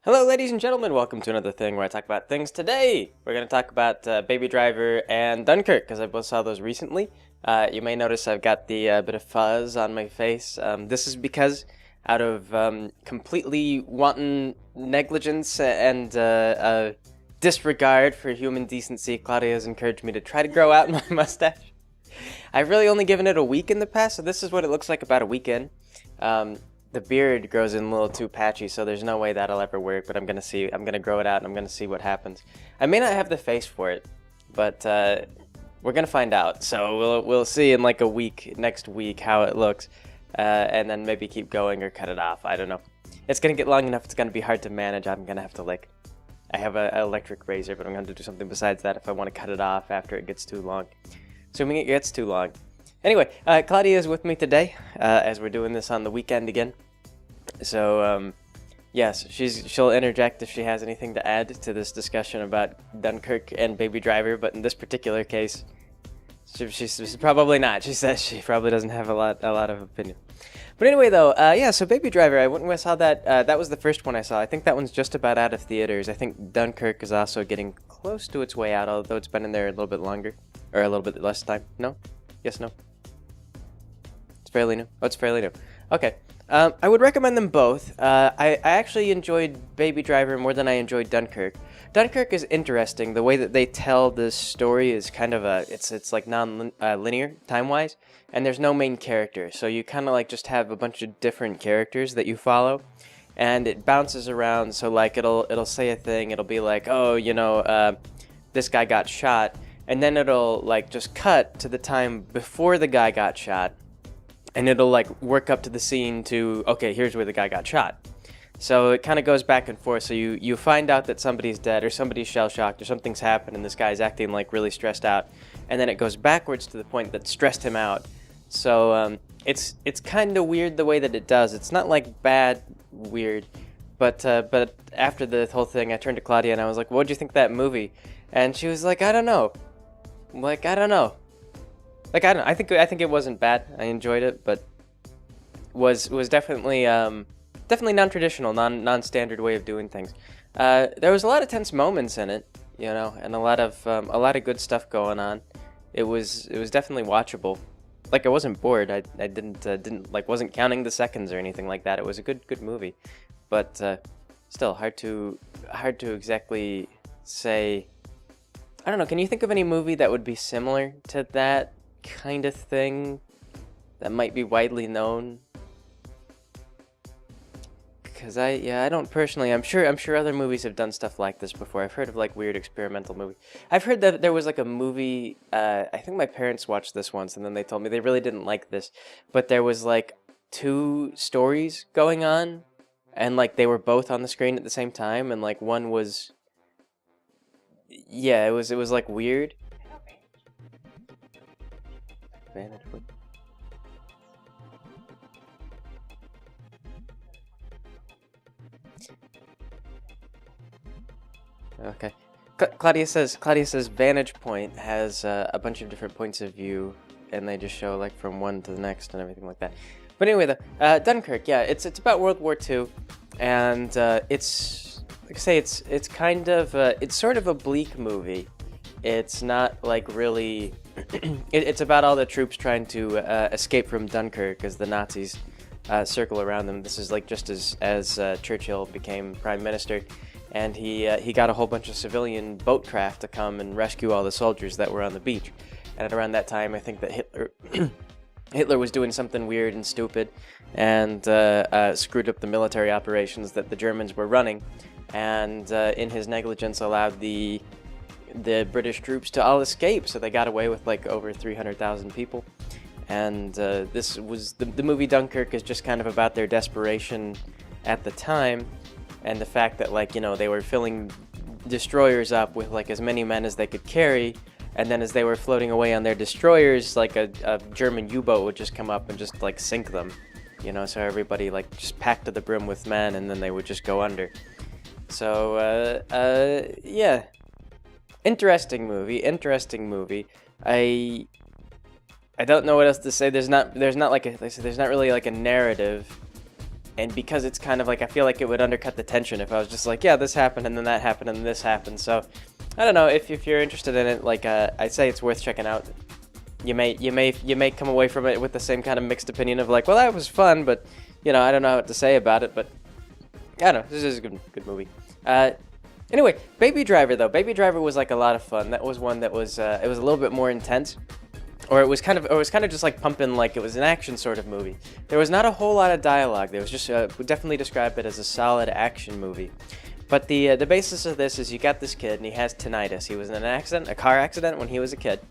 Hello, ladies and gentlemen. Welcome to another thing where I talk about things. Today, we're going to talk about Baby Driver and Dunkirk, because I both saw those recently. You may notice I've got the bit of fuzz on my face. This is because, out of completely wanton negligence and disregard for human decency, Claudia has encouraged me to try to grow out my mustache. I've really only given it a week in the past, so this is what it looks like about a week in. The beard grows in a little too patchy, so there's no way that'll ever work, but I'm gonna grow it out and I'm gonna see what happens. I may not have the face for it, but we're gonna find out. So we'll see in like a week, next week, how it looks, and then maybe keep going or cut it off. I don't know. It's gonna get long enough, it's gonna be hard to manage. I'm gonna have to I have an electric razor, but I'm gonna do something besides that if I want to cut it off after it gets too long. Assuming it gets too long. Anyway, Claudia is with me today, as we're doing this on the weekend again. So, yes, she'll interject if she has anything to add to this discussion about Dunkirk and Baby Driver, but in this particular case, she's probably not. She says she probably doesn't have a lot of opinion. But anyway, though, so Baby Driver, I went and saw that. That was the first one I saw. I think that one's just about out of theaters. I think Dunkirk is also getting close to its way out, although it's been in there a little bit longer, or a little bit less time. No? Yes, no? It's fairly new. Oh, it's fairly new. Okay. I would recommend them both. I actually enjoyed Baby Driver more than I enjoyed Dunkirk. Dunkirk is interesting. The way that they tell this story is kind of it's like non-linear time-wise, and there's no main character. So you kind of like just have a bunch of different characters that you follow, and it bounces around. So like it'll say a thing. It'll be like, oh, this guy got shot, and then it'll like just cut to the time before the guy got shot. And it'll like work up to the scene to, okay, here's where the guy got shot. So it kind of goes back and forth. So you find out that somebody's dead or somebody's shell-shocked or something's happened and this guy's acting like really stressed out. And then it goes backwards to the point that stressed him out. So it's kind of weird the way that it does. It's not like bad weird. But after the whole thing, I turned to Claudia and I was like, what'd you think of that movie? And she was like, I don't know. I'm like, I don't know. Like, I don't know. I think it wasn't bad. I enjoyed it, but was definitely non-traditional, non-standard way of doing things. There was a lot of tense moments in it, and a lot of good stuff going on. It was definitely watchable. Like, I wasn't bored. I didn't wasn't counting the seconds or anything like that. It was a good movie, but still hard to exactly say. I don't know. Can you think of any movie that would be similar to that kind of thing that might be widely known? Because I don't personally. I'm sure other movies have done stuff like this before. I've heard of like weird experimental movies. I've heard that there was like a movie. I think my parents watched this once, and then they told me they really didn't like this. But there was like two stories going on, and like they were both on the screen at the same time, and like one was. Yeah, it was like weird. Okay. Claudia says Vantage Point has a bunch of different points of view, and they just show like from one to the next and everything like that. But anyway, though, Dunkirk, yeah, it's about World War II, and it's like I say, it's kind of it's sort of a bleak movie. It's not like really. It's about all the troops trying to escape from Dunkirk as the Nazis circle around them. This is like just as Churchill became prime minister, and he got a whole bunch of civilian boat craft to come and rescue all the soldiers that were on the beach. And at around that time, I think that Hitler was doing something weird and stupid, and screwed up the military operations that the Germans were running, and in his negligence allowed the British troops to all escape, so they got away with like over 300,000 people. And this was the movie Dunkirk is just kind of about their desperation at the time, and the fact that they were filling destroyers up with like as many men as they could carry, and then as they were floating away on their destroyers, like a German U-boat would just come up and just like sink them, so everybody like just packed to the brim with men, and then they would just go under. So yeah. Interesting movie. I don't know what else to say. There's not really like a narrative And because it's kind of like, I feel like it would undercut the tension if I was just like, yeah, this happened and then that happened and this happened. So I don't know, if you're interested in it, like I'd say it's worth checking out. You may come away from it with the same kind of mixed opinion of like, well, that was fun, but you know, I don't know what to say about it. But I don't know, this is a good movie. Anyway, Baby Driver though. Baby Driver was like a lot of fun. That was one that was it was a little bit more intense. Or it was kind of just like pumping, like it was an action sort of movie. There was not a whole lot of dialogue. There was just would definitely describe it as a solid action movie. But the basis of this is you got this kid and he has tinnitus. He was in a car accident when he was a kid,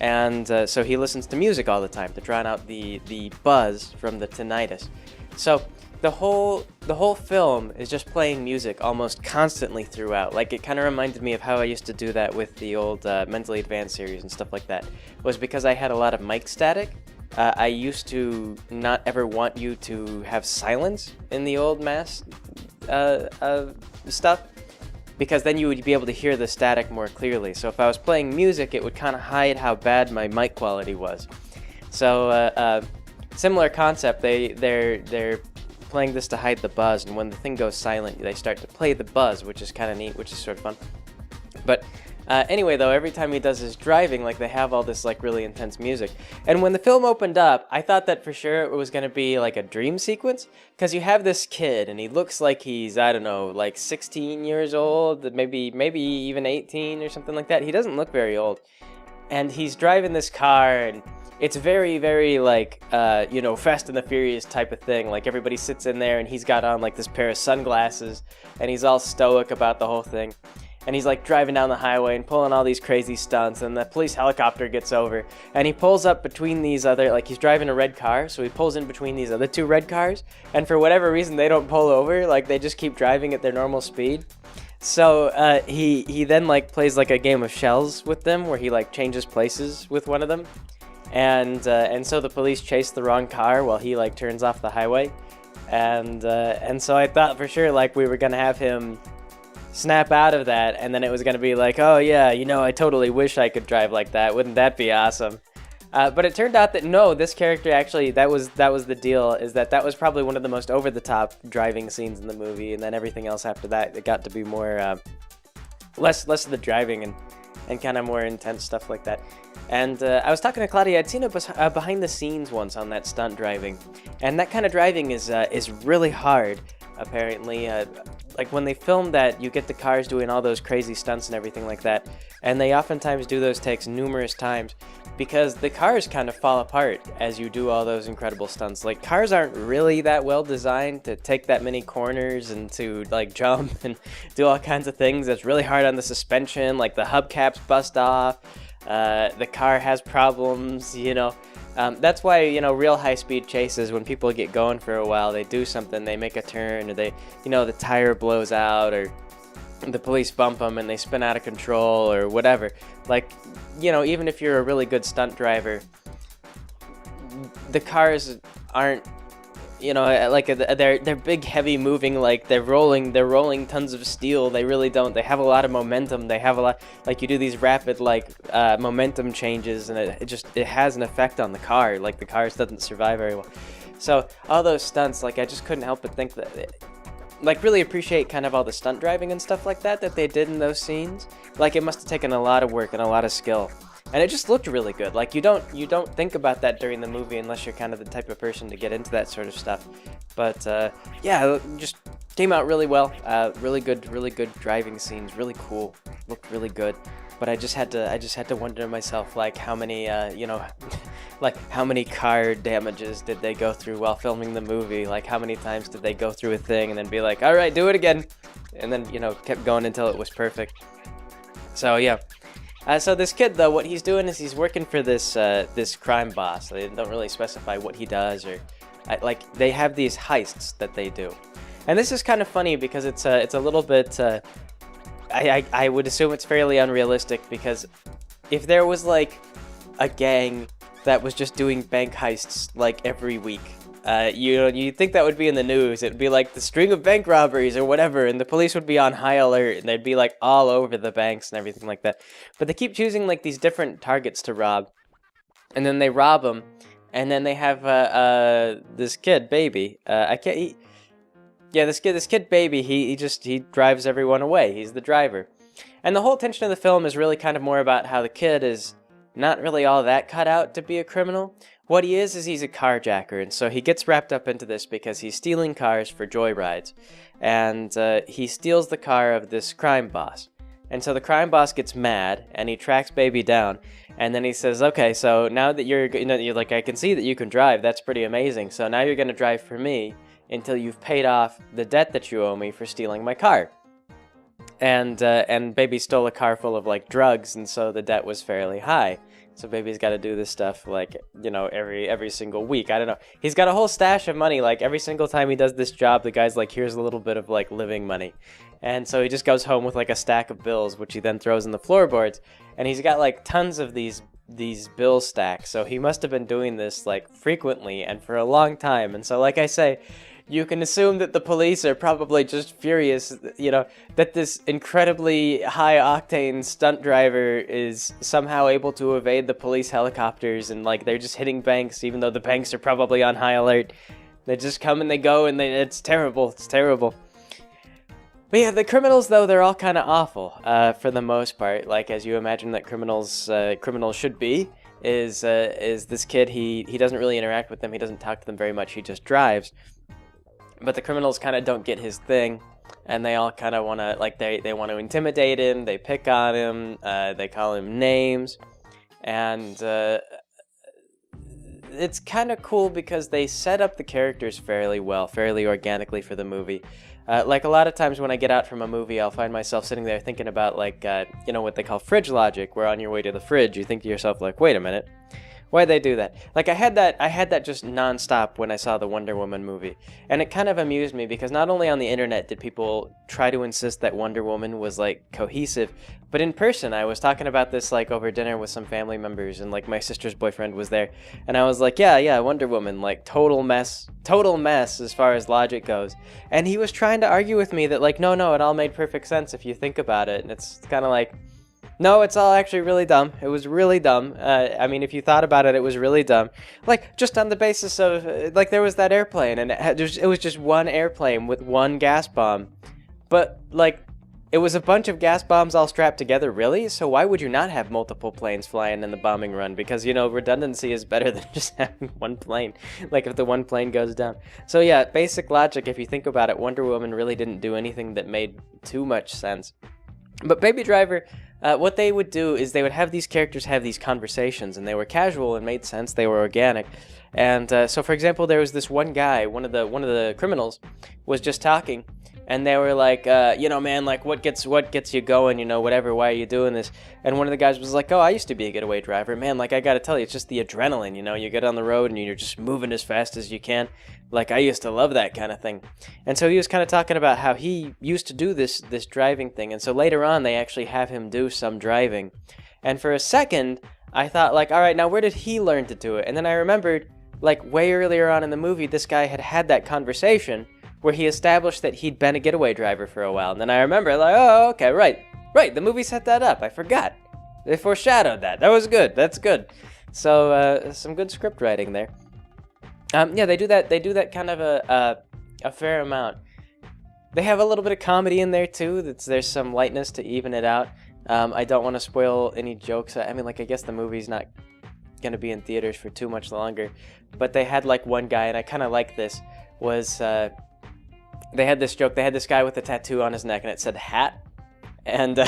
and so he listens to music all the time to drown out the buzz from the tinnitus. So the whole film is just playing music almost constantly throughout. Like, it kind of reminded me of how I used to do that with the old Mentally Advanced series and stuff like that. Was because I had a lot of mic static. I used to not ever want you to have silence in the old mass stuff, because then you would be able to hear the static more clearly. So if I was playing music, it would kind of hide how bad my mic quality was. So similar concept. They're playing this to hide the buzz, and when the thing goes silent, they start to play the buzz, which is kind of neat, which is sort of fun. But anyway, though, every time he does his driving, like, they have all this like really intense music. And when the film opened up, I thought that for sure it was gonna be like a dream sequence, because you have this kid and he looks like he's, I don't know, like 16 years old, maybe even 18 or something like that. He doesn't look very old, and he's driving this car, and it's very, very like, you know, Fast and the Furious type of thing. Like, everybody sits in there and he's got on like this pair of sunglasses and he's all stoic about the whole thing. And he's like driving down the highway and pulling all these crazy stunts, and the police helicopter gets over and he pulls up between these other, like, he's driving a red car, so he pulls in between these other two red cars, and for whatever reason they don't pull over, like they just keep driving at their normal speed. So he then like plays like a game of shells with them where he like changes places with one of them. And so the police chase the wrong car while he like turns off the highway, and so I thought for sure like we were gonna have him snap out of that, and then it was gonna be like, oh yeah, you know, I totally wish I could drive like that. Wouldn't that be awesome? But it turned out that no, this character actually, that was the deal, is that was probably one of the most over the top driving scenes in the movie, and then everything else after that, it got to be more less of the driving and kind of more intense stuff like that. And I was talking to Claudia. I'd seen a behind the scenes once on that stunt driving, and that kind of driving is really hard. Apparently, like when they film that, you get the cars doing all those crazy stunts and everything like that, and they oftentimes do those takes numerous times because the cars kind of fall apart as you do all those incredible stunts. Like, cars aren't really that well designed to take that many corners and to like jump and do all kinds of things. It's really hard on the suspension. Like, the hubcaps bust off. The car has problems, you know. That's why, you know, real high-speed chases, when people get going for a while, they do something, they make a turn, or they, you know, the tire blows out, or the police bump them and they spin out of control, or whatever. Like, you know, even if you're a really good stunt driver, the cars aren't, you know, like, they're big, heavy moving, like they're rolling tons of steel. They really don't. They have a lot of momentum. They have a lot, like, you do these rapid like momentum changes, and it has an effect on the car. Like, the car doesn't survive very well. So all those stunts, like, I just couldn't help but think that, like, really appreciate kind of all the stunt driving and stuff like that they did in those scenes. Like, it must have taken a lot of work and a lot of skill. And it just looked really good. Like, you don't think about that during the movie unless you're kind of the type of person to get into that sort of stuff. But yeah, it just came out really well. Really good driving scenes. Really cool. Looked really good. But I just had to wonder to myself, like, how many you know, like, how many car damages did they go through while filming the movie? Like, how many times did they go through a thing and then be like, all right, do it again, and then, you know, kept going until it was perfect. So yeah. So this kid, though, what he's doing is he's working for this crime boss. They don't really specify what he does, or like, they have these heists that they do, and this is kind of funny because it's a little bit. I would assume it's fairly unrealistic, because if there was like a gang that was just doing bank heists like every week, you'd think that would be in the news. It'd be like the string of bank robberies or whatever, and the police would be on high alert, and they'd be like all over the banks and everything like that. But they keep choosing like these different targets to rob, and then they rob them, and then they have this kid, Baby. Yeah, this kid baby, he drives everyone away. He's the driver. And the whole tension of the film is really kind of more about how the kid is not really all that cut out to be a criminal. What he is he's a carjacker, and so he gets wrapped up into this because he's stealing cars for joyrides. And he steals the car of this crime boss. And so the crime boss gets mad, and he tracks Baby down, and then he says, okay, so now that you're like, I can see that you can drive, that's pretty amazing, so now you're going to drive for me until you've paid off the debt that you owe me for stealing my car. And Baby stole a car full of, like, drugs, and so the debt was fairly high. So Baby's got to do this stuff, like, every single week. I don't know. He's got a whole stash of money. Like, every single time he does this job, the guy's like, here's a little bit of, like, living money. And so he just goes home with, like, a stack of bills, which he then throws in the floorboards. And he's got, like, tons of these bill stacks. So he must have been doing this, like, frequently and for a long time. And so, like I say, you can assume that the police are probably just furious, that this incredibly high-octane stunt driver is somehow able to evade the police helicopters, and, like, they're just hitting banks, even though the banks are probably on high alert. They just come and they go, and it's terrible. It's terrible. But yeah, the criminals, though, they're all kind of awful, for the most part. Like, as you imagine that criminals should be, is this kid, he doesn't really interact with them, he doesn't talk to them very much, he just drives. But the criminals kind of don't get his thing, and they all kind of want to, like, they want to intimidate him, they pick on him, they call him names, and it's kind of cool because they set up the characters fairly well, fairly organically for the movie. Like, a lot of times when I get out from a movie, I'll find myself sitting there thinking about, like, what they call fridge logic, where on your way to the fridge, you think to yourself, like, wait a minute. Why'd they do that? Like, I had that just nonstop when I saw the Wonder Woman movie. And it kind of amused me because not only on the internet did people try to insist that Wonder Woman was, like, cohesive, but in person, I was talking about this, like, over dinner with some family members, and, like, my sister's boyfriend was there. And I was like, yeah, Wonder Woman, like, total mess as far as logic goes. And he was trying to argue with me that, like, no, it all made perfect sense if you think about it. And it's kind of like, no, it's all actually really dumb. It was really dumb. I mean, if you thought about it, it was really dumb. Like, just on the basis of, like, there was that airplane, and it was just one airplane with one gas bomb. But, like, it was a bunch of gas bombs all strapped together, really? So why would you not have multiple planes flying in the bombing run? Because, redundancy is better than just having one plane. Like, if the one plane goes down. So, yeah, basic logic, if you think about it, Wonder Woman really didn't do anything that made too much sense. But Baby Driver, what they would do is they would have these characters have these conversations, and they were casual and made sense. They were organic. And so, for example, there was this one guy, one of the criminals, was just talking, and they were like, man, like, what gets you going, whatever, why are you doing this? And one of the guys was like, oh, I used to be a getaway driver. Man, like, I gotta tell you, it's just the adrenaline, you get on the road and you're just moving as fast as you can. Like, I used to love that kind of thing. And so he was kind of talking about how he used to do this driving thing. And so later on, they actually have him do some driving. And for a second, I thought, like, all right, now where did he learn to do it? And then I remembered, like, way earlier on in the movie, this guy had that conversation where he established that he'd been a getaway driver for a while. And then I remember, like, oh, okay, right, the movie set that up. I forgot. They foreshadowed that. That was good. That's good. So, some good script writing there. Yeah, they do that kind of a fair amount. They have a little bit of comedy in there, too. There's some lightness to even it out. I don't want to spoil any jokes. I mean, like, I guess the movie's not going to be in theaters for too much longer. But they had, like, one guy, and I kind of like this, was... they had this joke. They had this guy with a tattoo on his neck, and it said hat. And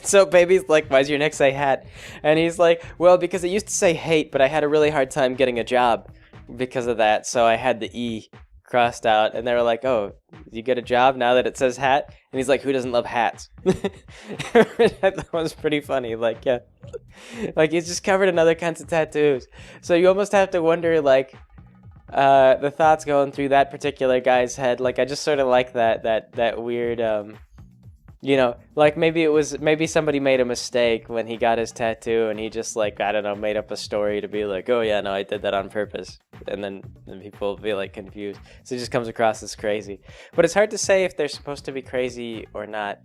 so Baby's like, why does your neck say hat? And he's like, well, because it used to say hate, but I had a really hard time getting a job because of that, so I had the E crossed out. And they were like, oh, you get a job now that it says hat? And he's like, who doesn't love hats? That was pretty funny. Like, yeah. Like, he's just covered in other kinds of tattoos. So you almost have to wonder, like, the thoughts going through that particular guy's head. Like, I just sort of like that weird, like, maybe somebody made a mistake when he got his tattoo, and he just, like, I don't know, made up a story to be like, oh yeah, no, I did that on purpose. And then people will be, like, confused. So it just comes across as crazy. But it's hard to say if they're supposed to be crazy or not.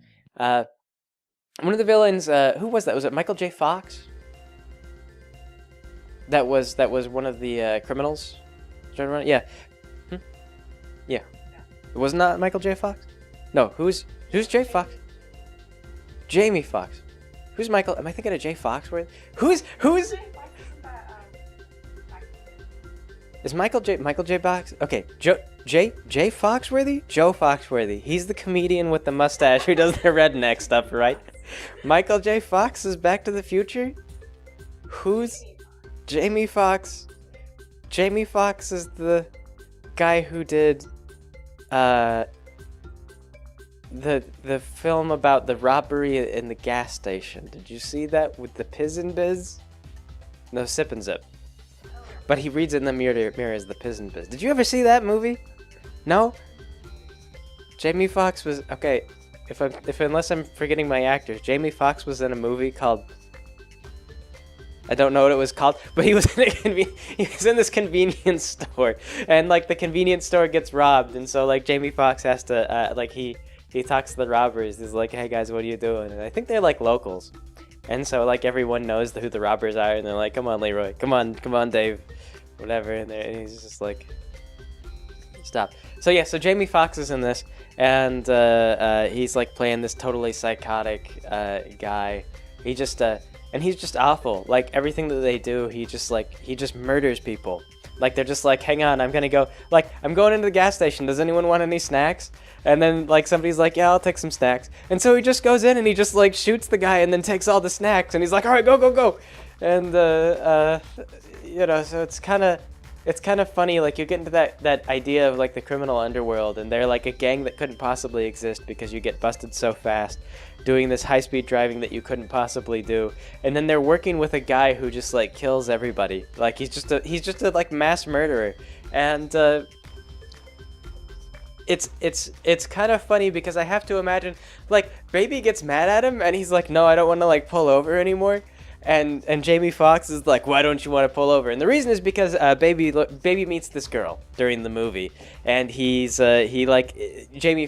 One of the villains, who was that? Was it Michael J. Fox? That was one of the criminals? Yeah. Yeah. It was not Michael J. Fox? No, who's J. Fox? Jamie Foxx. Who's Michael? Am I thinking of J. Foxworthy? Who's is Michael J. Fox? Okay, J. Foxworthy? Joe Foxworthy. He's the comedian with the mustache who does the redneck stuff, right? Michael J. Fox is Back to the Future? Who's Jamie Foxx? Jamie Foxx is the guy who did the film about the robbery in the gas station. Did you see that with the Piz and Biz? No, Sip and Zip. But he reads in the mirror as the Piz and Biz. Did you ever see that movie? No? Jamie Foxx was okay. If unless I'm forgetting my actors, Jamie Foxx was in a movie called, I don't know what it was called, but he was in this convenience store, and like the convenience store gets robbed, and so like Jamie Foxx has to he talks to the robbers. He's like, "Hey guys, what are you doing?" And I think they're like locals, and so like everyone knows who the robbers are, and they're like, "Come on, Leroy, come on, Dave, whatever." And he's just like, "Stop." So yeah, so Jamie Foxx is in this, and he's like playing this totally psychotic guy. He just and he's just awful. Like everything that they do, he just murders people. Like they're just like, "Hang on, I'm going into the gas station. Does anyone want any snacks?" And then like somebody's like, "Yeah, I'll take some snacks." And so he just goes in and he just like shoots the guy and then takes all the snacks and he's like, "All right, go." And so it's kind of funny. Like you get into that idea of like the criminal underworld, and they're like a gang that couldn't possibly exist because you get busted so fast doing this high-speed driving that you couldn't possibly do, and then they're working with a guy who just like kills everybody. Like he's just a like mass murderer, and it's kind of funny because I have to imagine like Baby gets mad at him and he's like, "No, I don't want to like pull over anymore." And Jamie Foxx is like, "Why don't you want to pull over?" And the reason is because Baby meets this girl during the movie, and Jamie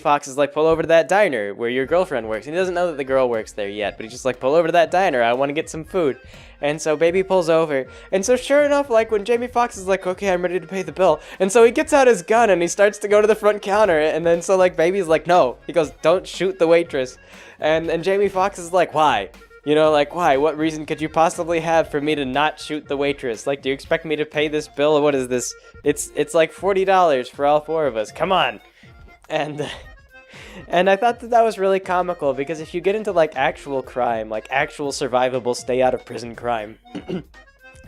Foxx is like, "Pull over to that diner where your girlfriend works." And he doesn't know that the girl works there yet, but he's just like, "Pull over to that diner. I want to get some food." And so Baby pulls over, and so sure enough, like when Jamie Foxx is like, "Okay, I'm ready to pay the bill," and so he gets out his gun and he starts to go to the front counter, and then so like Baby's like, "No," he goes, "Don't shoot the waitress," and Jamie Foxx is like, "Why? You know, like, why? What reason could you possibly have for me to not shoot the waitress? Like, do you expect me to pay this bill? What is this? It's like $40 for all four of us. Come on." And I thought that was really comical, because if you get into, like, actual crime, like, actual survivable stay-out-of-prison crime,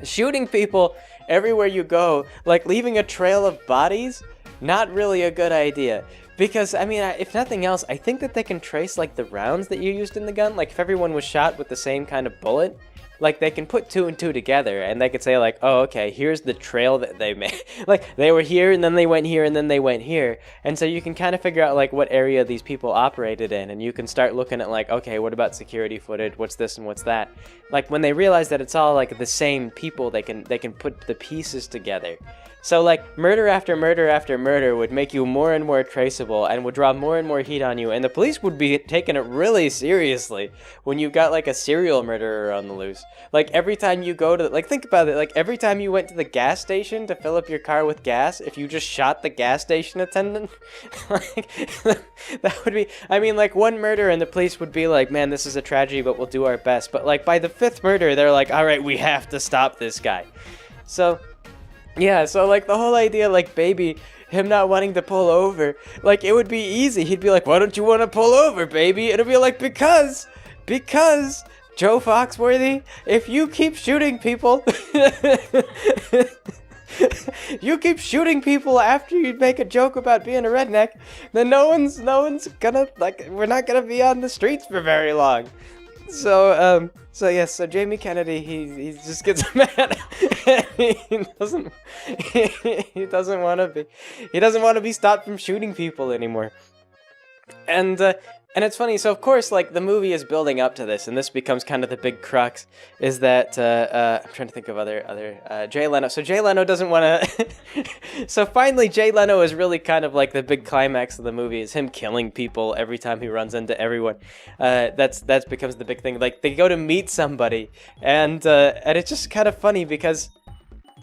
shooting people everywhere you go, like, leaving a trail of bodies, not really a good idea. Because, I mean, if nothing else, I think that they can trace, like, the rounds that you used in the gun. Like, if everyone was shot with the same kind of bullet, like, they can put 2 and 2 together, and they could say, like, "Oh, okay, here's the trail that they made." Like, they were here, and then they went here, and then they went here. And so you can kind of figure out, like, what area these people operated in, and you can start looking at, like, okay, what about security footage? What's this and what's that? Like, when they realize that it's all, like, the same people, they can put the pieces together. So, like, murder after murder after murder would make you more and more traceable and would draw more and more heat on you, and the police would be taking it really seriously when you've got, like, a serial murderer on the loose. Like, every time you go to, like, think about it, like, every time you went to the gas station to fill up your car with gas, if you just shot the gas station attendant, like, that would be, I mean, like, one murder and the police would be like, "Man, this is a tragedy, but we'll do our best." But, like, by the 5th murder, they're like, "All right, we have to stop this guy." So, yeah, so, like, the whole idea, like, Baby, him not wanting to pull over, like, it would be easy. He'd be like, "Why don't you want to pull over, Baby?" It'd be like, because, Joe Foxworthy, if you keep shooting people, you keep shooting people after you make a joke about being a redneck, then no one's gonna, like, we're not gonna be on the streets for very long. So, so Jamie Kennedy, he just gets mad. he doesn't want to be stopped from shooting people anymore. And it's funny, so of course, like, the movie is building up to this, and this becomes kind of the big crux, is that, I'm trying to think of other, Jay Leno. So Jay Leno doesn't want to, so finally Jay Leno is really kind of like the big climax of the movie, is him killing people every time he runs into everyone. That becomes the big thing. Like, they go to meet somebody, and it's just kind of funny because,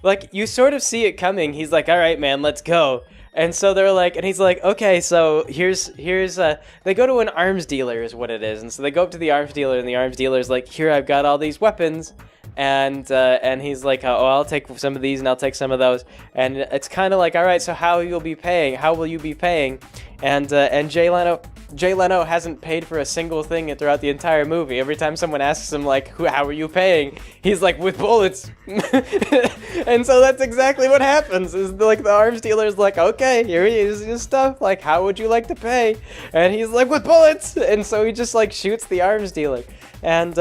like, you sort of see it coming. He's like, "All right, man, let's go." And so they're like, and he's like, okay, so here's they go to an arms dealer is what it is. And so they go up to the arms dealer, and the arms dealer's like, here, I've got all these weapons. And he's like, oh, I'll take some of these and I'll take some of those. And it's kind of like, all right, so how will you be paying? And Jay Leno hasn't paid for a single thing throughout the entire movie. Every time someone asks him, like, how are you paying? He's like, with bullets. And so that's exactly what happens. Is like the arms dealer's like, okay, here is your stuff. Like, how would you like to pay? And he's like, with bullets. And so he just like shoots the arms dealer. And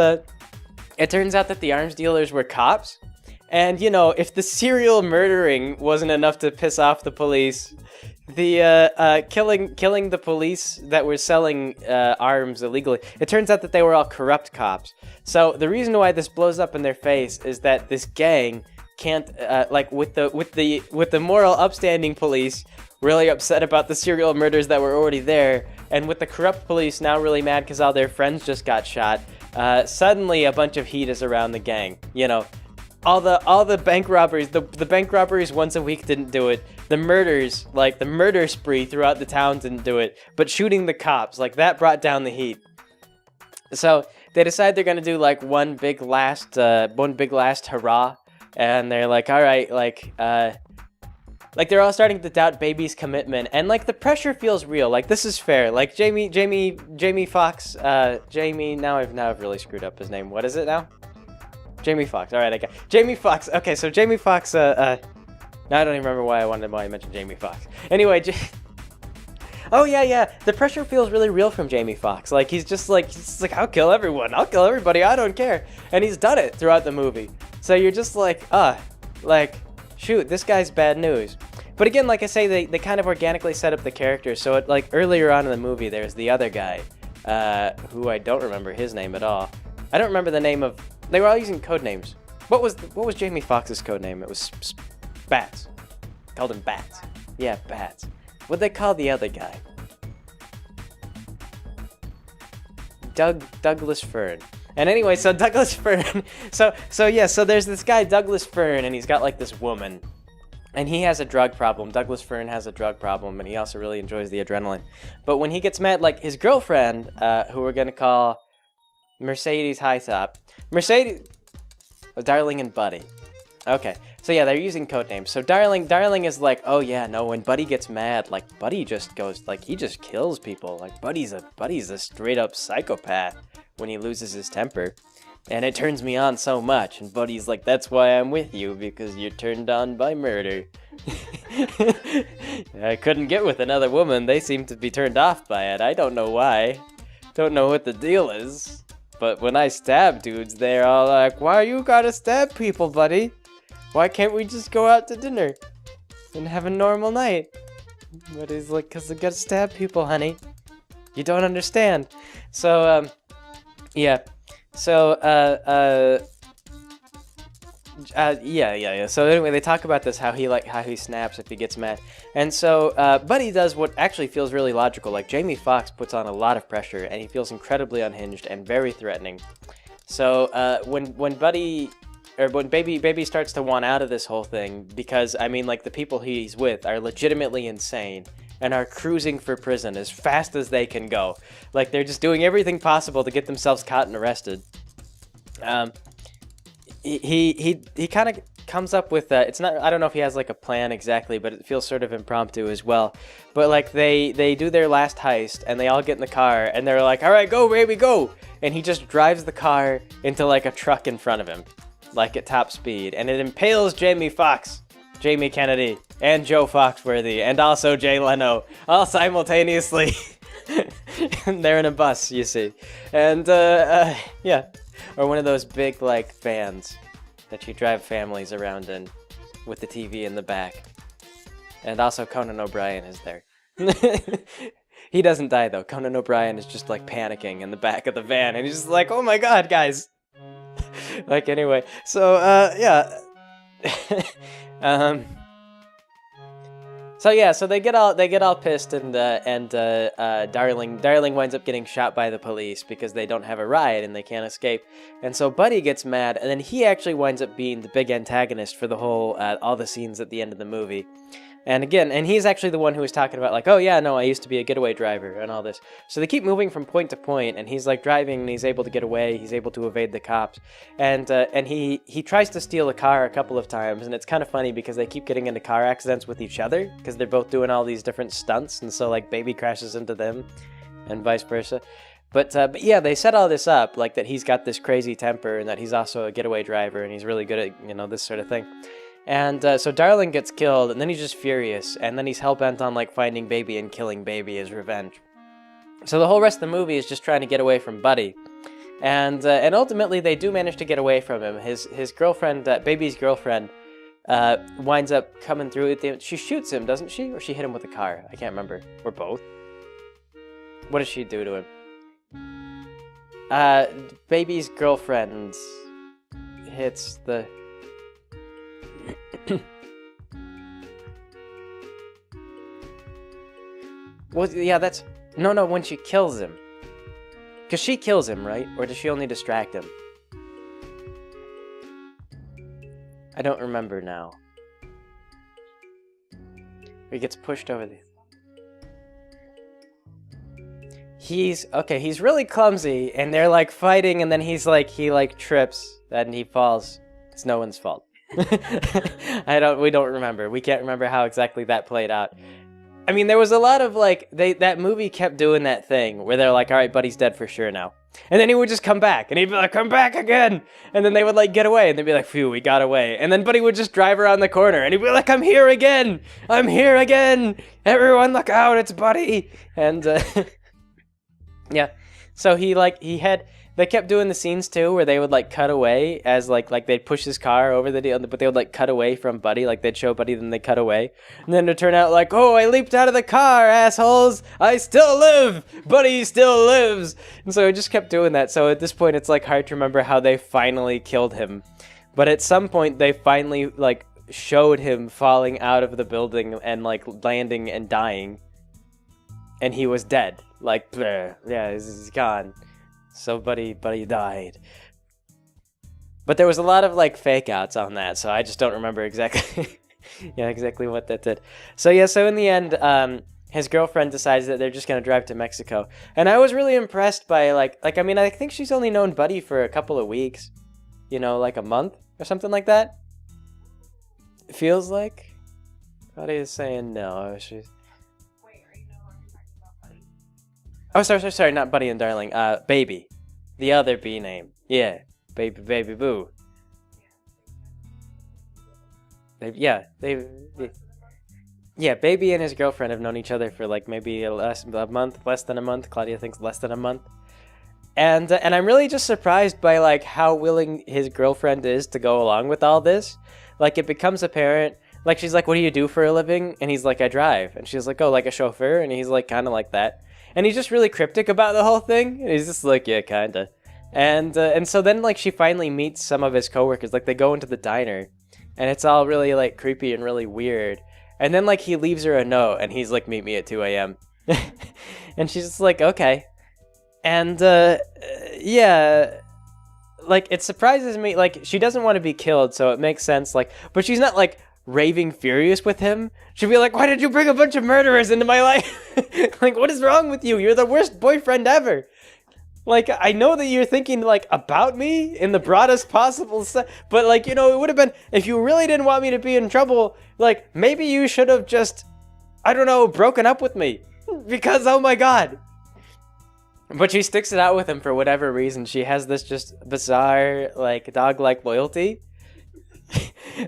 it turns out that the arms dealers were cops. And, you know, if the serial murdering wasn't enough to piss off the police, the killing the police that were selling arms illegally, it turns out that they were all corrupt cops. So the reason why this blows up in their face is that this gang can't with the moral upstanding police really upset about the serial murders that were already there, and with the corrupt police now really mad because all their friends just got shot, suddenly a bunch of heat is around the gang. You know, all the bank robberies, the bank robberies once a week didn't do it. The murders, like the murder spree throughout the town didn't do it. But shooting the cops, like that brought down the heat. So they decide they're gonna do like one big last hurrah, and they're like, all right, like they're all starting to doubt Baby's commitment, and like the pressure feels real. Like this is fair. Like Jamie Foxx, now I've really screwed up his name. What is it now? Jamie Foxx. All right, I got Jamie Foxx. Okay, so Jamie Foxx. Now I don't even remember why I mentioned Jamie Foxx. Anyway, oh yeah. The pressure feels really real from Jamie Foxx. Like he's just like I'll kill everyone. I'll kill everybody. I don't care. And he's done it throughout the movie. So you're just like, shoot, this guy's bad news. But again, like I say, they kind of organically set up the character. So it, like earlier on in the movie, there's the other guy, who I don't remember his name at all. I don't remember the name of. They were all using code names. What was Jamie Foxx's code name? It was Bats. Called him Bats. Yeah, Bats. What'd they call the other guy? Douglas Fern. And anyway, so Douglas Fern. So there's this guy Douglas Fern, and he's got like this woman, and he has a drug problem. Douglas Fern has a drug problem, and he also really enjoys the adrenaline. But when he gets mad, like his girlfriend, who we're gonna call Mercedes Hightop. Darling and Buddy. Okay, so yeah, they're using code names. So Darling is like, oh yeah, no, when Buddy gets mad, like Buddy just goes, like he just kills people. Like Buddy's a straight up psychopath when he loses his temper. And it turns me on so much. And Buddy's like, that's why I'm with you, because you're turned on by murder. I couldn't get with another woman. They seem to be turned off by it. I don't know why. Don't know what the deal is. But when I stab dudes, they're all like, why you gotta stab people, buddy? Why can't we just go out to dinner and have a normal night? But he's like, because I gotta stab people, honey. You don't understand. So, yeah. So, yeah. So anyway, they talk about this, how he snaps if he gets mad. And so, Buddy does what actually feels really logical. Like, Jamie Foxx puts on a lot of pressure, and he feels incredibly unhinged and very threatening. So, when Baby starts to want out of this whole thing, because, I mean, like, the people he's with are legitimately insane and are cruising for prison as fast as they can go. Like, they're just doing everything possible to get themselves caught and arrested. He kind of comes up with it's not, I don't know if he has like a plan exactly, but it feels sort of impromptu as well. But like they do their last heist, and they all get in the car, and they're like, all right, go baby, go. And he just drives the car into like a truck in front of him, like at top speed, and it impales Jamie Foxx, Jamie Kennedy, and Joe Foxworthy, and also Jay Leno, all simultaneously. And they're in a bus, you see. And yeah. Or one of those big, like, vans that you drive families around in with the TV in the back. And also Conan O'Brien is there. He doesn't die, though. Conan O'Brien is just, like, panicking in the back of the van. And he's just like, oh my god, guys! Like, anyway. So, yeah. So yeah, so they get all pissed, and Darling winds up getting shot by the police because they don't have a ride and they can't escape. And so Buddy gets mad, and then he actually winds up being the big antagonist for the whole all the scenes at the end of the movie. And again, and he's actually the one who was talking about like, oh yeah, no, I used to be a getaway driver and all this. So they keep moving from point to point, and he's like driving, and he's able to get away. He's able to evade the cops, and he tries to steal a car a couple of times, and it's kind of funny because they keep getting into car accidents with each other because they're both doing all these different stunts, and so like Baby crashes into them, and vice versa. But yeah, they set all this up like that he's got this crazy temper, and that he's also a getaway driver, and he's really good at this sort of thing. And so Darling gets killed, and then he's just furious, and then he's hell-bent on like finding Baby and killing Baby as revenge. So the whole rest of the movie is just trying to get away from Buddy, and ultimately they do manage to get away from him. His girlfriend, Baby's girlfriend, winds up coming through. She shoots him, doesn't she, or she hit him with a car? I can't remember. Or both. What does she do to him? Baby's girlfriend hits the. Well, yeah, that's... No, when she kills him. Because she kills him, right? Or does she only distract him? I don't remember now. He gets pushed over the... He's really clumsy, and they're like fighting, and then he trips, and he falls. It's no one's fault. We don't remember. We can't remember how exactly that played out. I mean, there was a lot of like, that movie kept doing that thing where they're like, all right, Buddy's dead for sure now. And then he would just come back, and he'd be like, come back again. And then they would like get away, and they'd be like, phew, we got away. And then Buddy would just drive around the corner, and he'd be like, I'm here again. I'm here again. Everyone look out, it's Buddy. And yeah, so they kept doing the scenes too where they would like cut away as like they'd push his car over the deal, but they would like cut away from Buddy, like they'd show Buddy, then they cut away, and then to turn out like, oh, I leaped out of the car, assholes, I still live, Buddy still lives. And so it just kept doing that. So at this point it's like hard to remember how they finally killed him, but at some point they finally like showed him falling out of the building and like landing and dying, and he was dead, like bleh, yeah, he's gone. So Buddy died. But there was a lot of like fake outs on that, so I just don't remember exactly exactly what that did. So in the end, his girlfriend decides that they're just gonna drive to Mexico. And I was really impressed by like I mean, I think she's only known Buddy for a couple of weeks. Like a month or something like that. It feels like. Buddy is saying no. She's... Oh, sorry, not Buddy and Darling. Baby. The other B name. Yeah. Baby Boo. Baby and his girlfriend have known each other for like maybe less than a month. Claudia thinks less than a month. And I'm really just surprised by like how willing his girlfriend is to go along with all this. Like it becomes apparent. Like she's like, what do you do for a living? And he's like, I drive. And she's like, oh, like a chauffeur? And he's like, kind of like that. And he's just really cryptic about the whole thing. And he's just like, yeah, kind of. And so then, like, she finally meets some of his coworkers. Like, they go into the diner. And it's all really, like, creepy and really weird. And then, like, he leaves her a note. And he's like, meet me at 2 a.m. And she's just like, okay. And, yeah. Like, it surprises me. Like, she doesn't want to be killed, so it makes sense. Like, but she's not, like, raving furious with him. She'd be like, why did you bring a bunch of murderers into my life? Like, what is wrong with you? You're the worst boyfriend ever. Like, I know that you're thinking, like, about me in the broadest possible sense, but, like, it would have been, if you really didn't want me to be in trouble, like, maybe you should have just, I don't know, broken up with me. Because, oh my god. But she sticks it out with him for whatever reason. She has this just bizarre, like, dog-like loyalty.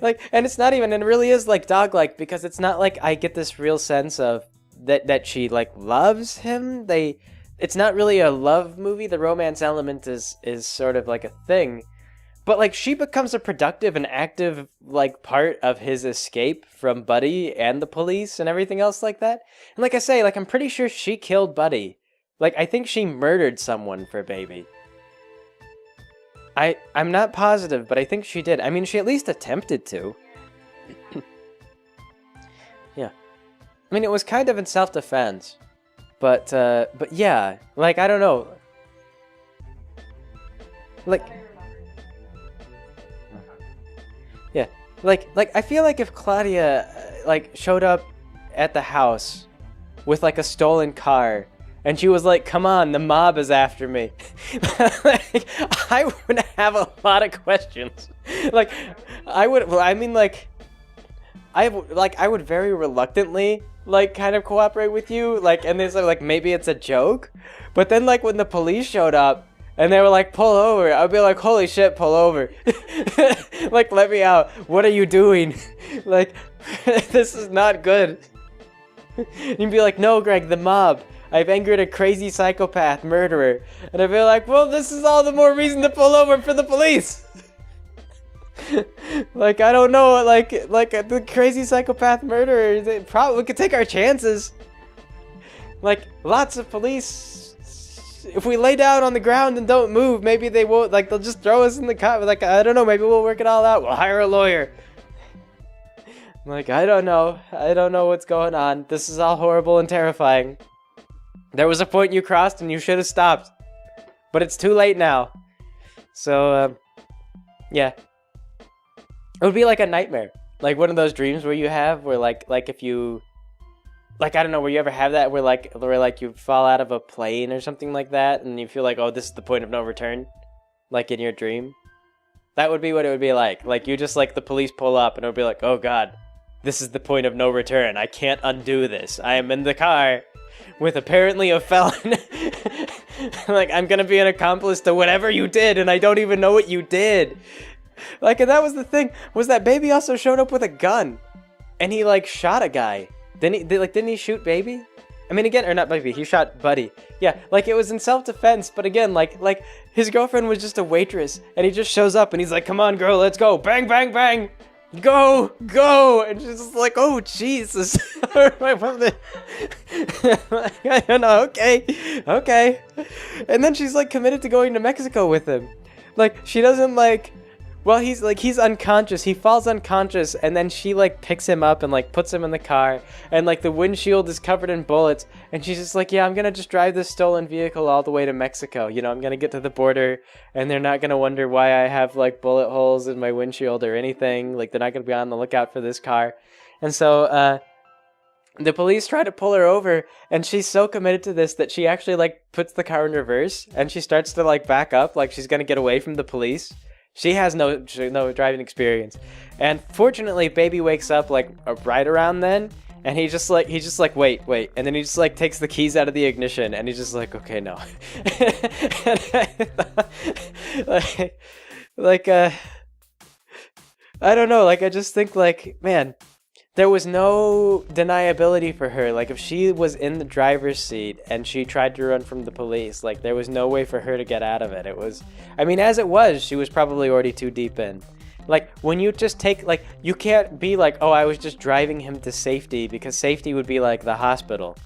Like, and it's not even, and it really is like dog-like, because it's not like I get this real sense of that she like loves him. It's not really a love movie. The romance element is sort of like a thing, but like she becomes a productive and active like part of his escape from Buddy and the police and everything else like that. And like I say, like I'm pretty sure she killed Buddy. Like I think she murdered someone for Baby. I'm not positive, but I think she did. I mean, she at least attempted to. Yeah. I mean, it was kind of in self-defense. But yeah. Like, I don't know. Like... Yeah. Like I feel like if Claudia like showed up at the house with like a stolen car and she was like, come on, the mob is after me. Like, I would have a lot of questions. Like I would, well, I mean like I would very reluctantly like kind of cooperate with you, like, and there's like maybe it's a joke, but then like when the police showed up and they were like, pull over, I'd be like, holy shit, pull over. Like, let me out. What are you doing? Like, this is not good. You'd be like, no, Greg, the mob. I've angered a crazy psychopath murderer. And I'd be like, well, this is all the more reason to pull over for the police. Like, I don't know, like the crazy psychopath murderer, we could take our chances. Like, lots of police, if we lay down on the ground and don't move, maybe they won't, like, they'll just throw us in the car. Like, I don't know, maybe we'll work it all out. We'll hire a lawyer. Like, I don't know what's going on. This is all horrible and terrifying. There was a point you crossed and you should have stopped. But it's too late now. So, yeah. It would be like a nightmare. Like one of those dreams where you have, where like if you, like, I don't know, where you ever have that, where you fall out of a plane or something like that, and you feel like, oh, this is the point of no return, like in your dream. That would be what it would be like. Like, you just, like, the police pull up, and it would be like, oh god, this is the point of no return. I can't undo this. I am in the car with apparently a felon. Like, I'm gonna be an accomplice to whatever you did, and I don't even know what you did. Like, and that was the thing, was that Baby also showed up with a gun, and he, like, shot a guy. Didn't he shoot Baby? I mean, again, or not Baby, he shot Buddy. Yeah, like, it was in self-defense, but again, like, his girlfriend was just a waitress, and he just shows up, and he's like, come on, girl, let's go, bang, bang, bang, go, and she's just like, oh, Jesus. I don't know, okay. And then she's, like, committed to going to Mexico with him. Like, she doesn't, like, well, he's unconscious. He falls unconscious, and then she, like, picks him up and, like, puts him in the car, and, like, the windshield is covered in bullets, and she's just like, yeah, I'm gonna just drive this stolen vehicle all the way to Mexico. You know, I'm gonna get to the border, and they're not gonna wonder why I have, like, bullet holes in my windshield or anything. Like, they're not gonna be on the lookout for this car. And so, the police try to pull her over, and she's so committed to this that she actually, like, puts the car in reverse, and she starts to, like, back up, like she's gonna get away from the police. She has no driving experience. And fortunately, Baby wakes up, like, right around then, and he's just like, wait. And then he just, like, takes the keys out of the ignition, and he's just like, okay, no. I don't know, like, I just think, like, man, there was no deniability for her. Like, if she was in the driver's seat and she tried to run from the police, like, there was no way for her to get out of it. It was, I mean, as it was, she was probably already too deep in. Like, when you just take, like, you can't be like, oh, I was just driving him to safety, because safety would be, like, the hospital,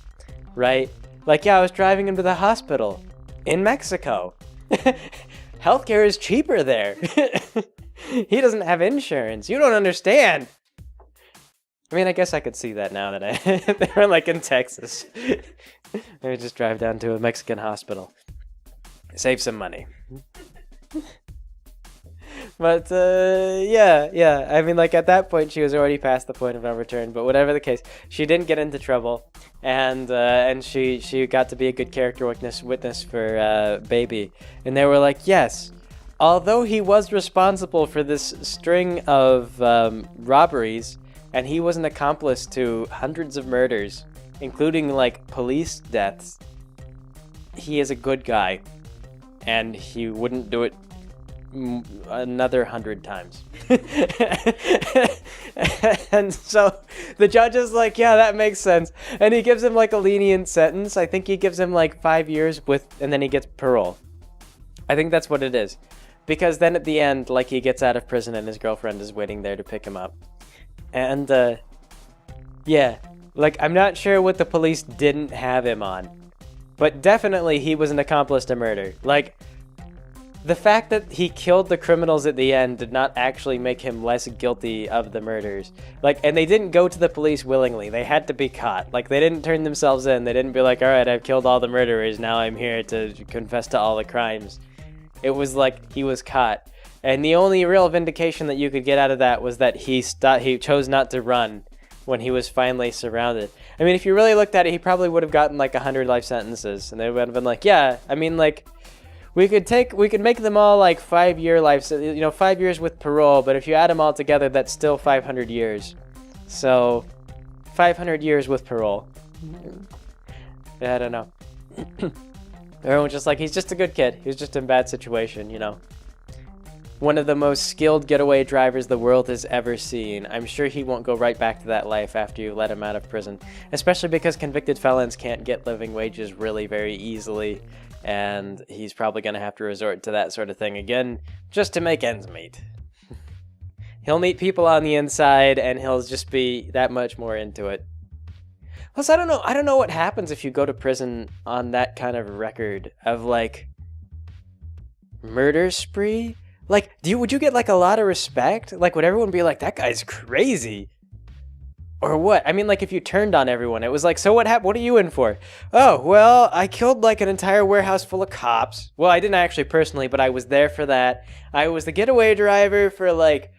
right? Like, yeah, I was driving him to the hospital in Mexico. Healthcare is cheaper there. He doesn't have insurance. You don't understand. I mean, I guess I could see that now that they were, like, in Texas. They would just drive down to a Mexican hospital. Save some money. But, yeah. I mean, like, at that point, she was already past the point of no return. But whatever the case, she didn't get into trouble. And she got to be a good character witness for Baby. And they were like, yes, although he was responsible for this string of robberies, and he was an accomplice to hundreds of murders, including, like, police deaths, he is a good guy, and he wouldn't do it another 100 times. And so the judge is like, yeah, that makes sense. And he gives him, like, a lenient sentence. I think he gives him, like, 5 years and then he gets parole. I think that's what it is. Because then at the end, like, he gets out of prison and his girlfriend is waiting there to pick him up. And, yeah, like, I'm not sure what the police didn't have him on, but definitely he was an accomplice to murder. Like, the fact that he killed the criminals at the end did not actually make him less guilty of the murders. Like, and they didn't go to the police willingly. They had to be caught. Like, they didn't turn themselves in. They didn't be like, all right, I've killed all the murderers. Now I'm here to confess to all the crimes. It was like he was caught. And the only real vindication that you could get out of that was that he chose not to run when he was finally surrounded. I mean, if you really looked at it, he probably would have gotten like 100 life sentences, and they would have been like, yeah, I mean, like, we could make them all like 5-year life, 5 years with parole, but if you add them all together, that's still 500 years. So, 500 years with parole. Yeah, I don't know. Everyone's just like, he's just a good kid. He was just in a bad situation, you know. One of the most skilled getaway drivers the world has ever seen. I'm sure he won't go right back to that life after you let him out of prison. Especially because convicted felons can't get living wages really very easily. And he's probably going to have to resort to that sort of thing again just to make ends meet. He'll meet people on the inside and he'll just be that much more into it. Plus, I don't know what happens if you go to prison on that kind of record of like murder spree. Like, would you get like a lot of respect? Like, would everyone be like, that guy's crazy? Or what? I mean, like, if you turned on everyone, it was like, so what happened? What are you in for? Oh, well, I killed like an entire warehouse full of cops. Well, I didn't actually personally, but I was there for that. I was the getaway driver for like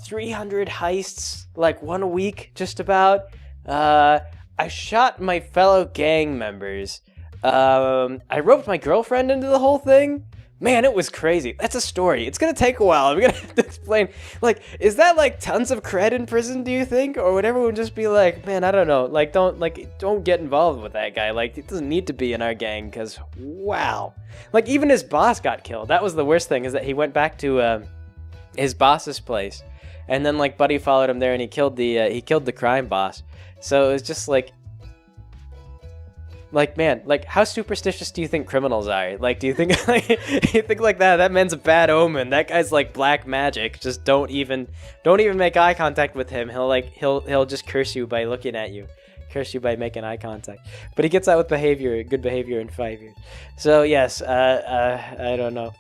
300 heists, like 1 week, just about. I shot my fellow gang members. I roped my girlfriend into the whole thing. Man, it was crazy. That's a story. It's going to take a while. I'm going to have to explain. Like, is that like tons of cred in prison, do you think? Or would everyone just be like, man, I don't know. Like, don't get involved with that guy. Like, it doesn't need to be in our gang because, wow. Like, even his boss got killed. That was the worst thing, is that he went back to his boss's place. And then, like, Buddy followed him there and he killed the crime boss. So it was just like, man, like, how superstitious do you think criminals are? Like, do you think, like that man's a bad omen. That guy's like black magic. Just don't even make eye contact with him. He'll just curse you by looking at you. Curse you by making eye contact. But he gets out with good behavior in 5 years. So yes, I don't know.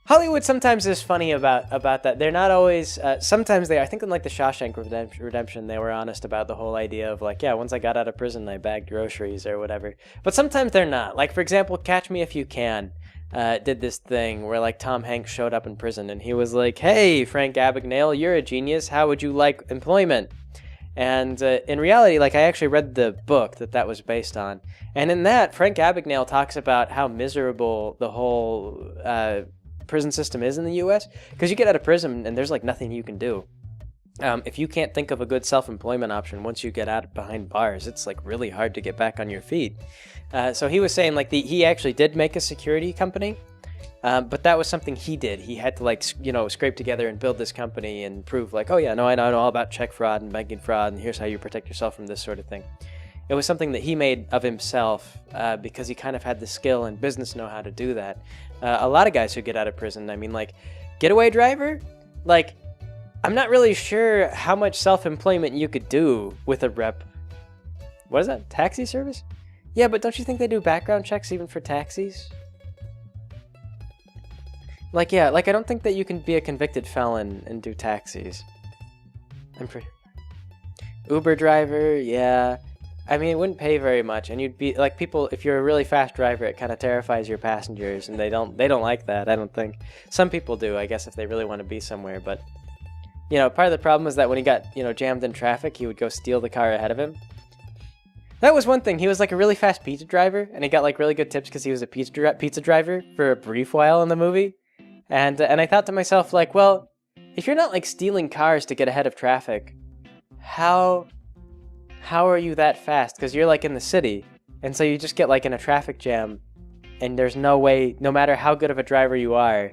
Hollywood sometimes is funny about that. They're not always. Sometimes they. I think in like the Shawshank Redemption, they were honest about the whole idea of like, yeah, once I got out of prison, I bagged groceries or whatever. But sometimes they're not. Like, for example, Catch Me If You Can did this thing where like Tom Hanks showed up in prison and he was like, "Hey, Frank Abagnale, you're a genius. How would you like employment?" And in reality, like, I actually read the book that was based on, and in that, Frank Abagnale talks about how miserable the whole prison system is in the U.S. because you get out of prison and there's like nothing you can do. If you can't think of a good self-employment option once you get out behind bars, it's like really hard to get back on your feet. So he was saying like he actually did make a security company, but that was something he did. He had to like scrape together and build this company and prove like, oh yeah, no, I know all about check fraud and banking fraud, and here's how you protect yourself from this sort of thing. It was something that he made of himself because he kind of had the skill and business know-how to do that. A lot of guys who get out of prison, I mean, like, getaway driver? Like, I'm not really sure how much self-employment you could do with a rep. What is that? Taxi service? Yeah, but don't you think they do background checks even for taxis? Like, yeah, like, I don't think that you can be a convicted felon and do taxis. I'm pretty... Uber driver, yeah. I mean, it wouldn't pay very much, and you'd be like, people, if you're a really fast driver, it kind of terrifies your passengers, and they don't like that, I don't think. Some people do, I guess, if they really want to be somewhere, but part of the problem is that when he got, jammed in traffic, he would go steal the car ahead of him. That was one thing. He was like a really fast pizza driver, and he got like really good tips because he was a pizza driver for a brief while in the movie. And I thought to myself, like, well, if you're not like stealing cars to get ahead of traffic, how are you that fast? Because you're like in the city, and so you just get like in a traffic jam, and there's no way, no matter how good of a driver you are,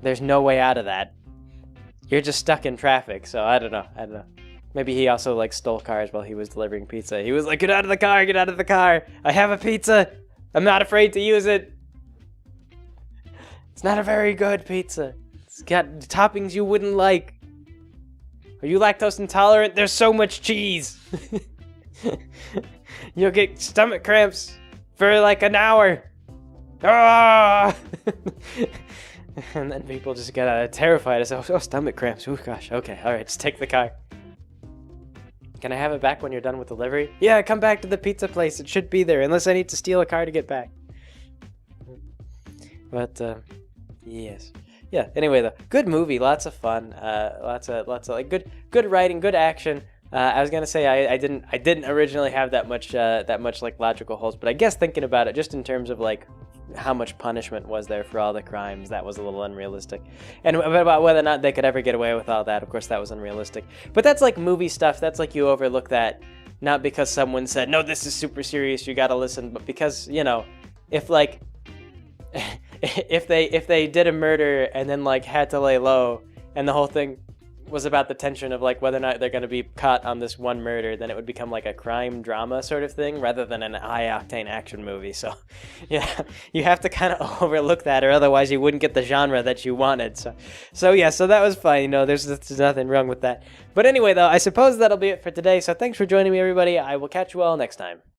there's no way out of that. You're just stuck in traffic, so I don't know. Maybe he also like stole cars while he was delivering pizza. He was like, get out of the car, I have a pizza, I'm not afraid to use it. It's not a very good pizza. It's got toppings you wouldn't like. Are you lactose intolerant? There's so much cheese. You'll get stomach cramps for like an hour. Ah! And then people just get terrified. Oh, stomach cramps. Oh gosh. Okay. All right. Just take the car. Can I have it back when you're done with delivery? Yeah, come back to the pizza place. It should be there, unless I need to steal a car to get back. But yes. Yeah. Anyway, though, good movie, lots of fun, lots of like good writing, good action. I was gonna say I didn't originally have that much like logical holes, but I guess thinking about it, just in terms of like how much punishment was there for all the crimes, that was a little unrealistic. And about whether or not they could ever get away with all that, of course, that was unrealistic. But that's like movie stuff. That's like you overlook that, not because someone said, no, this is super serious, you gotta listen, but because, you know, if like if they did a murder and then like had to lay low, and the whole thing was about the tension of like whether or not they're going to be caught on this one murder, then it would become like a crime drama sort of thing rather than an high octane action movie. So yeah, you have to kind of overlook that, or otherwise you wouldn't get the genre that you wanted. So yeah, so that was fine. You know, there's nothing wrong with that. But anyway, though, I suppose that'll be it for today. So thanks for joining me, everybody. I will catch you all next time.